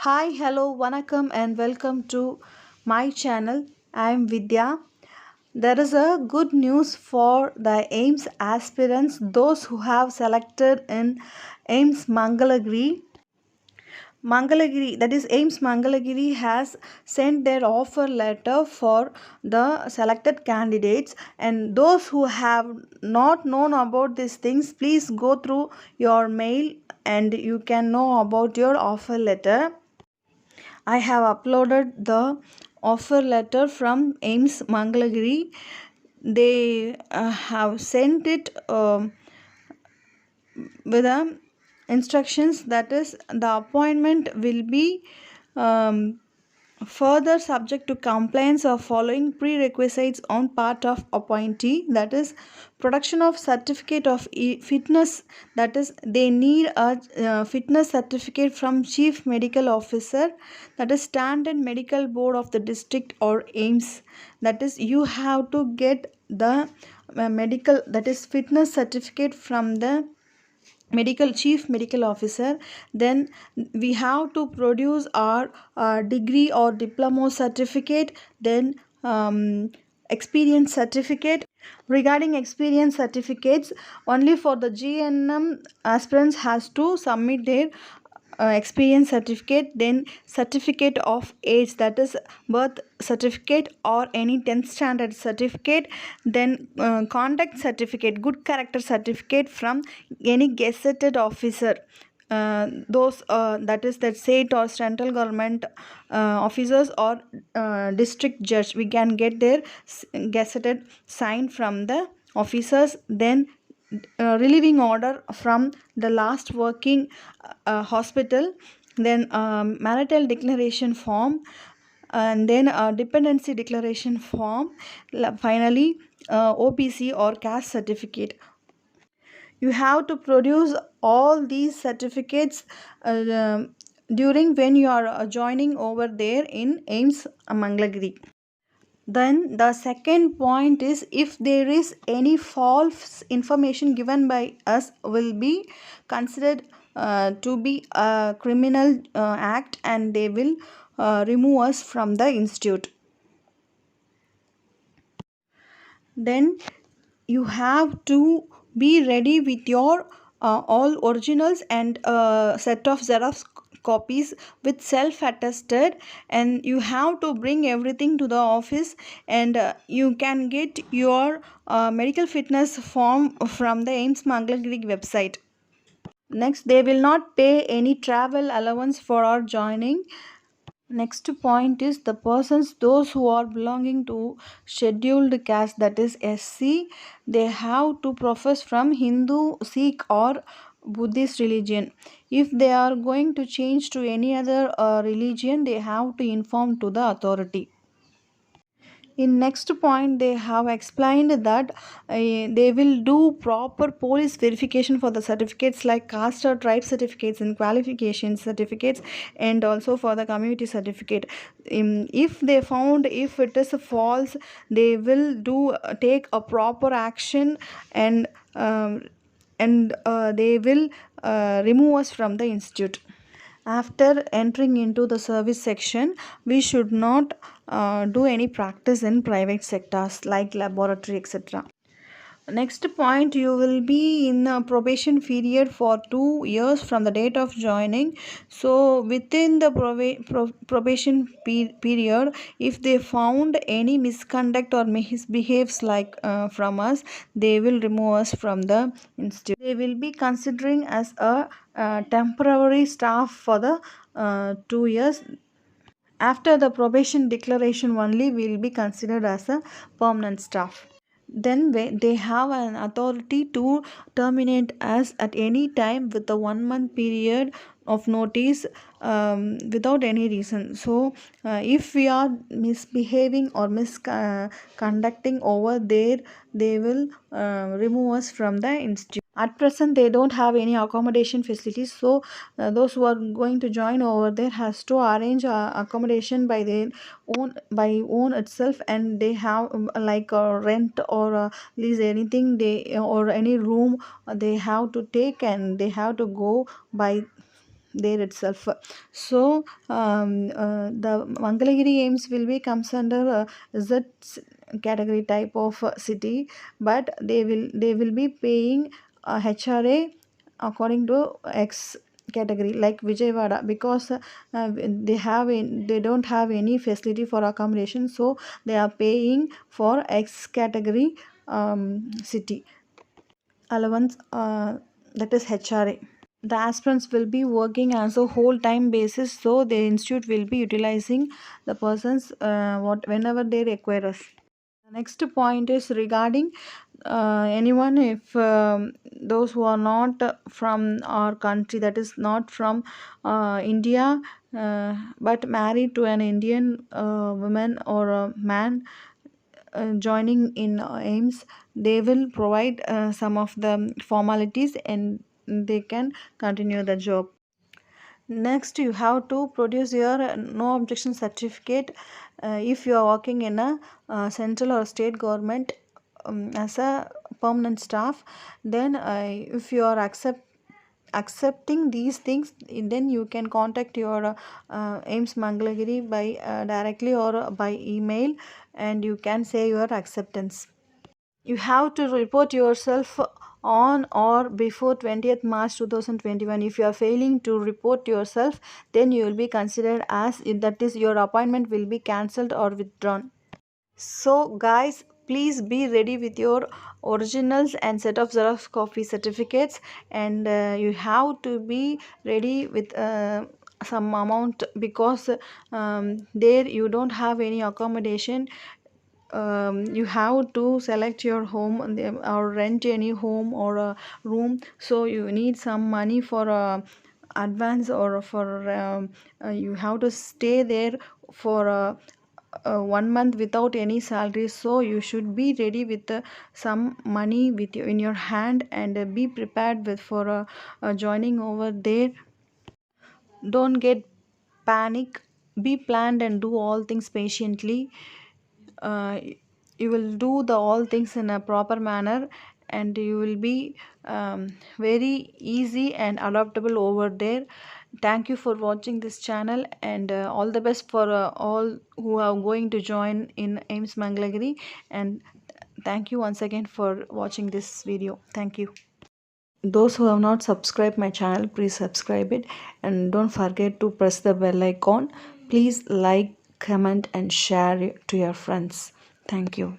Hi, hello, vanakkam, and welcome to my channel. I am Vidya. There is a good news for the AIMS aspirants, those who have selected in AIMS Mangalagiri. Mangalagiri, that is AIMS Mangalagiri, has sent their offer letter for the selected candidates. And those who have not known about these things, please go through your mail and you can know about your offer letter. I have uploaded the offer letter from AIMS Mangalagiri. They have sent it with the instructions, that is the appointment will be um, further subject to compliance of following prerequisites on part of appointee, that is production of certificate of fitness, that is they need a fitness certificate from chief medical officer, that is standard medical board of the district or AIMS, that is you have to get the medical, that is fitness certificate from the medical chief medical officer. Then we have to produce our degree or diploma certificate. Then experience certificate. Regarding experience certificates, only for the GNM aspirants has to submit their experience certificate, then certificate of age, that is birth certificate or any 10th standard certificate, then conduct certificate, good character certificate from any gazetted officer, those that is that state or central government officers or district judge, we can get their gazetted sign from the officers. Then relieving order from the last working hospital, then marital declaration form, and then dependency declaration form, finally OPC or caste certificate. You have to produce all these certificates during when you are joining over there in AIMS Mangalagiri. Then the second point is, if there is any false information given by us, will be considered to be a criminal act, and they will remove us from the institute. Then you have to be ready with your all originals and set of xerox copies with self attested, and you have to bring everything to the office, and you can get your medical fitness form from the AIMS Mangalagiri website. Next, they will not pay any travel allowance for our joining. Next point is the persons, those who are belonging to scheduled caste, that is SC, they have to profess from Hindu, Sikh or Buddhist religion. If they are going to change to any other religion, they have to inform to the authority. In next point, they have explained that they will do proper police verification for the certificates like caste or tribe certificates and qualification certificates, and also for the community certificate. If they found if it is false, they will do take a proper action, and they will remove us from the institute. After entering into the service section, we should not do any practice in private sectors like laboratory, etc. Next point, you will be in a probation period for 2 years from the date of joining. So within the probation period, if they found any misconduct or misbehaves like from us, they will remove us from the institute. They will be considering as a temporary staff for the 2 years. After the probation declaration only, will be considered as a permanent staff. Then they have an authority to terminate us at any time with a 1 month period of notice, without any reason. So if we are misbehaving or misconducting over there, they will remove us from the institute. At present, they don't have any accommodation facilities, so those who are going to join over there has to arrange accommodation by their own itself, and they have like rent or lease anything, they or any room they have to take, and they have to go by there itself. So the Mangalagiri AIIMS will be comes under Z category type of city, but they will be paying HRA according to X category like Vijayawada, because they don't have any facility for accommodation, so they are paying for X category city allowance, that is HRA. The aspirants will be working as a whole time basis, so the institute will be utilizing the persons whenever they require us. The next point is regarding anyone, if those who are not from our country, that is not from India, but married to an Indian woman or a man joining in AIIMS, they will provide some of the formalities and they can continue the job. Next, you have to produce your no objection certificate if you are working in a central or state government as a permanent staff. Then if you are accepting these things, then you can contact your AIIMS Mangalagiri by directly or by email, and you can say your acceptance. You have to report yourself on or before 20th March 2021. If you are failing to report yourself, then you will be considered as, that is, your appointment will be cancelled or withdrawn. So guys, please be ready with your originals and set of Xerox copy certificates, and you have to be ready with some amount, because there you don't have any accommodation. You have to select your home or rent any home or a room, so you need some money for advance, or for you have to stay there for 1 month without any salary, so you should be ready with some money with you in your hand, and be prepared with for joining over there. Don't get panic, be planned and do all things patiently. uh, you will do the all things in a proper manner, and you will be very easy and adaptable over there. Thank you for watching this channel, and all the best for all who are going to join in AIIMS Mangalagiri, and thank you once again for watching this video. Thank you. Those who have not subscribed my channel, please subscribe it, and don't forget to press the bell icon. Please like, comment and share it to your friends. Thank you.